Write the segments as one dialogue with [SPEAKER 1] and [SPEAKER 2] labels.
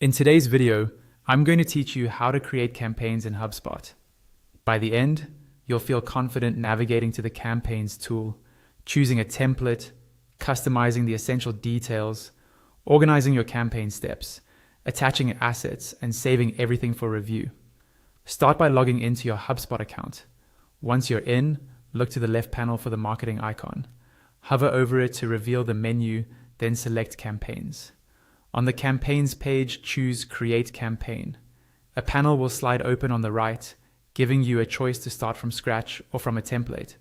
[SPEAKER 1] In today's video, I'm going to teach you how to create campaigns in HubSpot. By the end, you'll feel confident navigating to the Campaigns tool, choosing a template, customizing the essential details, organizing your campaign steps, attaching assets, and saving everything for review. Start by logging into your HubSpot account. Once you're in, look to the left panel for the marketing icon. Hover over it to reveal the menu, then select Campaigns. On the Campaigns page, choose Create Campaign. A panel will slide open on the right, giving you a choice to start from scratch or from a template.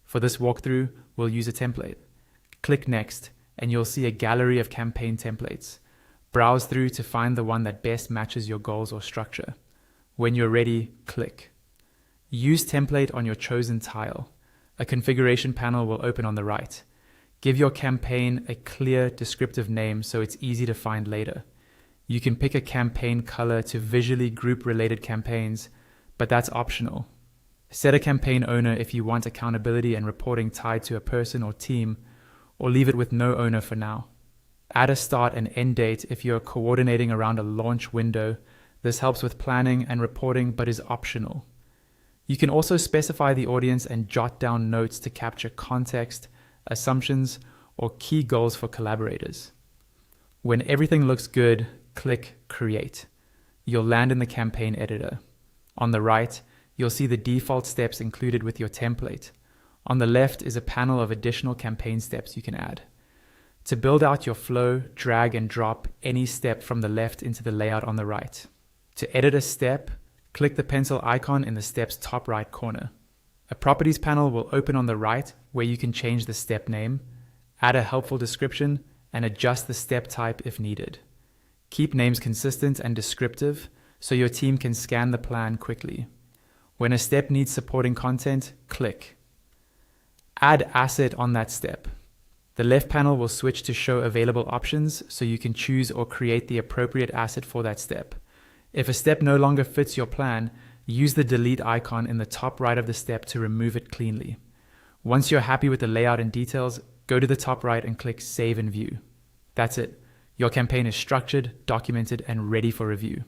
[SPEAKER 1] For this walkthrough, we'll use a template. Click Next, and you'll see a gallery of campaign templates. Browse through to find the one that best matches your goals or structure. When you're ready, click. Use template on your chosen tile. A configuration panel will open on the right. Give your campaign a clear, descriptive name so it's easy to find later. You can pick a campaign color to visually group related campaigns, but that's optional. Set a campaign owner if you want accountability and reporting tied to a person or team, or leave it with no owner for now. Add a start and end date if you're coordinating around a launch window. This helps with planning and reporting, but is optional. You can also specify the audience and jot down notes to capture context, assumptions, or key goals for collaborators. When everything looks good, click Create. You'll land in the campaign editor. On the right, you'll see the default steps included with your template. On the left is a panel of additional campaign steps you can add. To build out your flow, drag and drop any step from the left into the layout on the right. To edit a step, click the pencil icon in the step's top right corner. A properties panel will open on the right where you can change the step name, add a helpful description, and adjust the step type if needed. Keep names consistent and descriptive so your team can scan the plan quickly. When a step needs supporting content, click. Add asset on that step. The left panel will switch to show available options so you can choose or create the appropriate asset for that step. If a step no longer fits your plan, use the delete icon in the top right of the step to remove it cleanly. Once you're happy with the layout and details, go to the top right and click Save and View. That's it. Your campaign is structured, documented, and ready for review.